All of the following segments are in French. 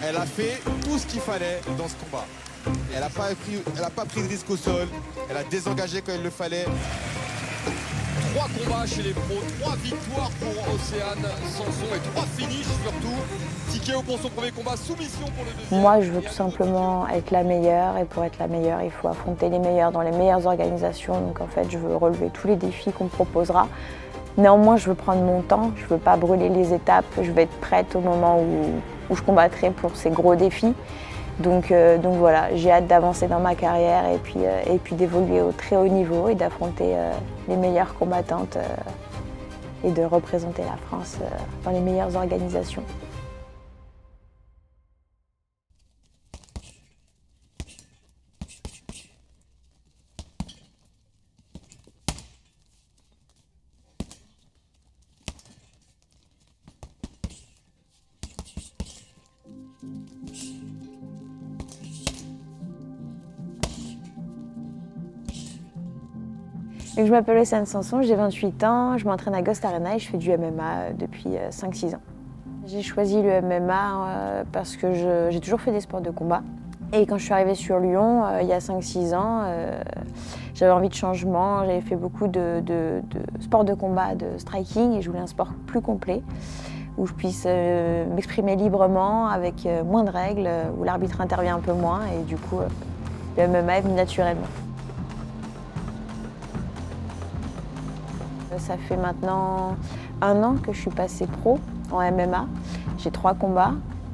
Elle a fait tout ce qu'il fallait dans ce combat. Et elle n'a pas pris de risque au sol. Elle a désengagé quand il le fallait. 3 combats chez les pros, 3 victoires pour Océane Sanson et 3 finishes surtout. TKO pour son premier combat, soumission pour le deuxième. Moi, je veux tout simplement être la meilleure et pour être la meilleure, il faut affronter les meilleurs dans les meilleures organisations. Donc en fait, je veux relever tous les défis qu'on me proposera. Néanmoins, je veux prendre mon temps, je ne veux pas brûler les étapes, je veux être prête au moment où je combattrai pour ces gros défis. Donc voilà, j'ai hâte d'avancer dans ma carrière et puis d'évoluer au très haut niveau et d'affronter les meilleures combattantes et de représenter la France dans les meilleures organisations. Donc, je m'appelle Océane Sanson, j'ai 28 ans, je m'entraîne à Ghost Arena et je fais du MMA depuis 5-6 ans. J'ai choisi le MMA parce que j'ai toujours fait des sports de combat. Et quand je suis arrivée sur Lyon, il y a 5-6 ans, j'avais envie de changement, j'avais fait beaucoup de sports de combat, de striking, et je voulais un sport plus complet, où je puisse m'exprimer librement, avec moins de règles, où l'arbitre intervient un peu moins, et du coup, le MMA est venu naturellement. Ça fait maintenant 1 an que je suis passée pro en MMA. J'ai 3 combats,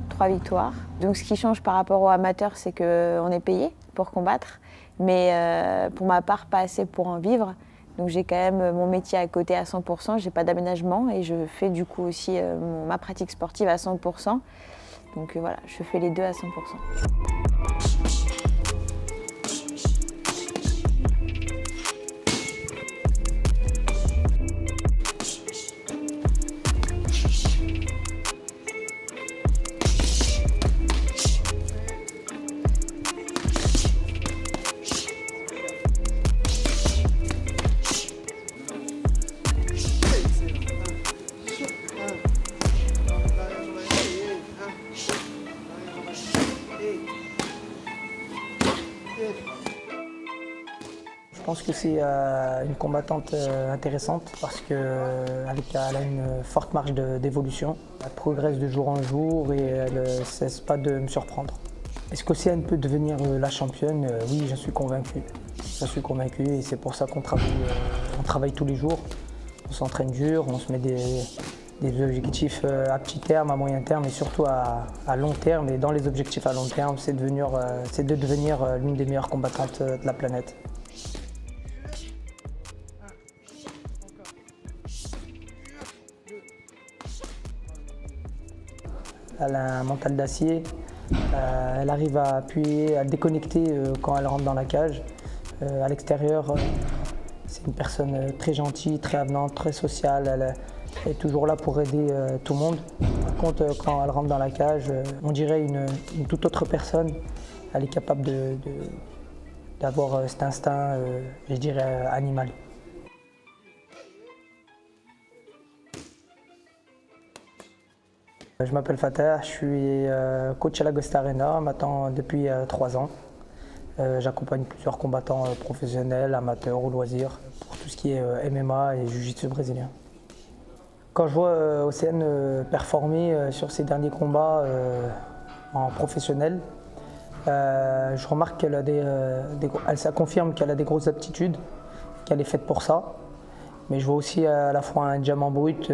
3 victoires. Donc ce qui change par rapport aux amateurs, c'est qu'on est payé pour combattre, mais pour ma part, pas assez pour en vivre. Donc j'ai quand même mon métier à côté à 100%, j'ai pas d'aménagement et je fais du coup aussi ma pratique sportive à 100%. Donc voilà, je fais les deux à 100%. Je pense que c'est une combattante intéressante parce qu'elle a une forte marge d'évolution. Elle progresse de jour en jour et elle ne cesse pas de me surprendre. Est-ce qu'Océane peut devenir la championne? Oui, j'en suis convaincu. J'en suis convaincu et c'est pour ça qu'on travaille tous les jours. On s'entraîne dur, on se met des objectifs à petit terme, à moyen terme et surtout à long terme. Et dans les objectifs à long terme, c'est de devenir l'une des meilleures combattantes de la planète. Elle a un mental d'acier, elle arrive à appuyer, à déconnecter quand elle rentre dans la cage. À l'extérieur, c'est une personne très gentille, très avenante, très sociale. Elle est toujours là pour aider tout le monde. Par contre, quand elle rentre dans la cage, on dirait une toute autre personne. Elle est capable d'avoir cet instinct, je dirais, animal. Je m'appelle Fatah, je suis coach à la Ghost Arena maintenant depuis 3 ans. J'accompagne plusieurs combattants professionnels, amateurs ou loisirs pour tout ce qui est MMA et jiu-jitsu brésilien. Quand je vois Océane performer sur ses derniers combats en professionnel, je remarque ça confirme qu'elle a des grosses aptitudes, qu'elle est faite pour ça. Mais je vois aussi à la fois un diamant brut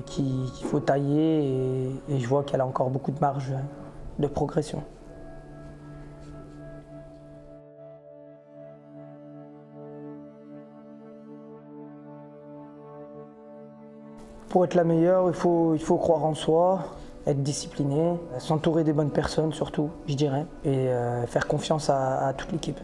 qu'il faut tailler et je vois qu'elle a encore beaucoup de marge de progression. Pour être la meilleure, il faut croire en soi, être discipliné, s'entourer des bonnes personnes surtout, je dirais, et faire confiance à toute l'équipe.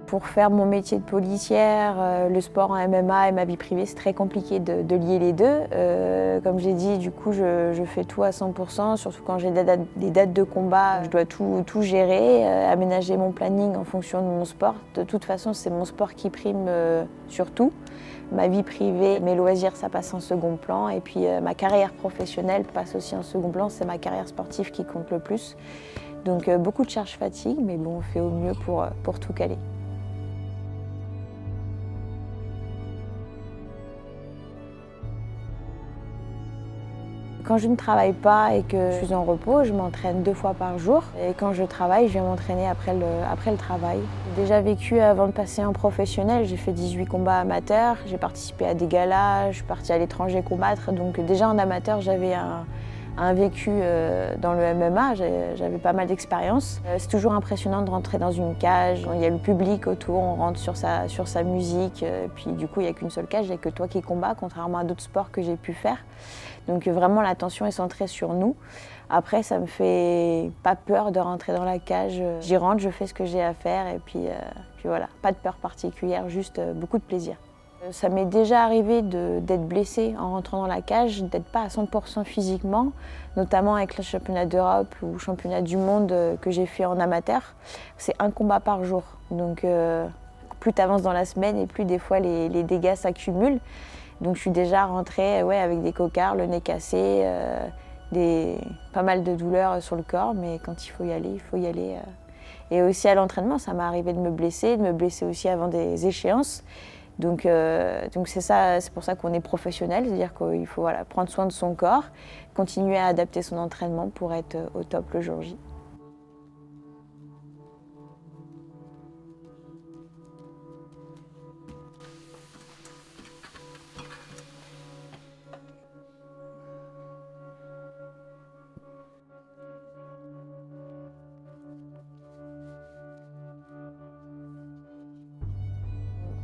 Pour faire mon métier de policière, le sport en MMA et ma vie privée, c'est très compliqué de lier les deux. Comme j'ai dit, du coup, je fais tout à 100%, surtout quand j'ai des dates de combat. Je dois tout gérer, aménager mon planning en fonction de mon sport. De toute façon, c'est mon sport qui prime surtout. Ma vie privée, mes loisirs, ça passe en second plan. Et puis ma carrière professionnelle passe aussi en second plan. C'est ma carrière sportive qui compte le plus. Donc beaucoup de charge-fatigue, mais bon, on fait au mieux pour tout caler. Quand je ne travaille pas et que je suis en repos, je m'entraîne 2 fois par jour. Et quand je travaille, je viens m'entraîner après le travail. J'ai déjà vécu, avant de passer en professionnel, j'ai fait 18 combats amateurs, j'ai participé à des galas, je suis partie à l'étranger combattre. Donc déjà en amateur, j'avais un vécu dans le MMA, j'avais pas mal d'expérience. C'est toujours impressionnant de rentrer dans une cage, il y a le public autour, on rentre sur sa musique, puis du coup il n'y a qu'une seule cage, il n'y a que toi qui combats, contrairement à d'autres sports que j'ai pu faire. Donc vraiment l'attention est centrée sur nous. Après ça me fait pas peur de rentrer dans la cage, j'y rentre, je fais ce que j'ai à faire et puis voilà, pas de peur particulière, juste beaucoup de plaisir. Ça m'est déjà arrivé d'être blessée en rentrant dans la cage, d'être pas à 100% physiquement, notamment avec le championnat d'Europe ou le championnat du monde que j'ai fait en amateur. C'est un combat par jour, donc plus tu avances dans la semaine et plus des fois les dégâts s'accumulent. Donc je suis déjà rentrée avec des cocards, le nez cassé, pas mal de douleurs sur le corps, mais quand il faut y aller, il faut y aller. Et aussi à l'entraînement, ça m'est arrivé de me blesser aussi avant des échéances. Donc c'est ça, c'est pour ça qu'on est professionnel, c'est-à-dire qu'il faut prendre soin de son corps, continuer à adapter son entraînement pour être au top le jour J.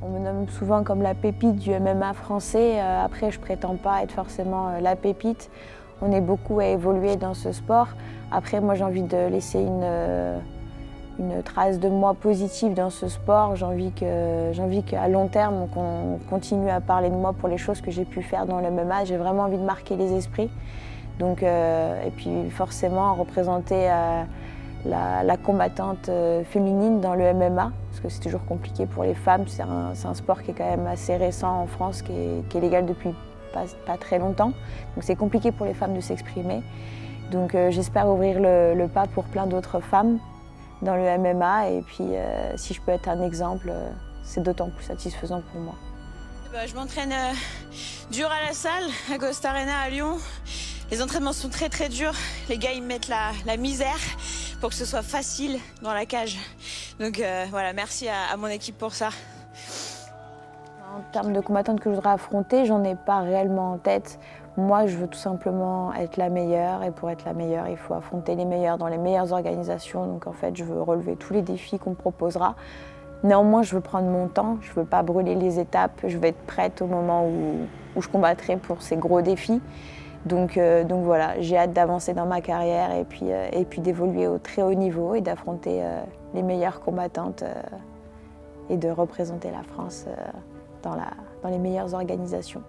On me nomme souvent comme la pépite du MMA français. Après, je prétends pas être forcément la pépite. On est beaucoup à évoluer dans ce sport. Après, moi, j'ai envie de laisser une trace de moi positive dans ce sport. J'ai envie qu'à long terme, on continue à parler de moi pour les choses que j'ai pu faire dans le MMA. J'ai vraiment envie de marquer les esprits. Donc, et puis, forcément, représenter la combattante féminine dans le MMA, parce que c'est toujours compliqué pour les femmes. C'est un sport qui est quand même assez récent en France, qui est légal depuis pas très longtemps. Donc c'est compliqué pour les femmes de s'exprimer. Donc j'espère ouvrir le pas pour plein d'autres femmes dans le MMA. Et puis si je peux être un exemple, c'est d'autant plus satisfaisant pour moi. Je m'entraîne dur à la salle, à Ghost Arena à Lyon. Les entraînements sont très très durs. Les gars, ils me mettent la misère pour que ce soit facile dans la cage. Donc voilà, merci à mon équipe pour ça. En termes de combattante que je voudrais affronter, j'en ai pas réellement en tête. Moi, je veux tout simplement être la meilleure, et pour être la meilleure, il faut affronter les meilleurs dans les meilleures organisations. Donc en fait, je veux relever tous les défis qu'on me proposera. Néanmoins, je veux prendre mon temps, je veux pas brûler les étapes, je veux être prête au moment où je combattrai pour ces gros défis. Donc voilà, j'ai hâte d'avancer dans ma carrière et puis d'évoluer au très haut niveau et d'affronter les meilleures combattantes et de représenter la France dans les meilleures organisations.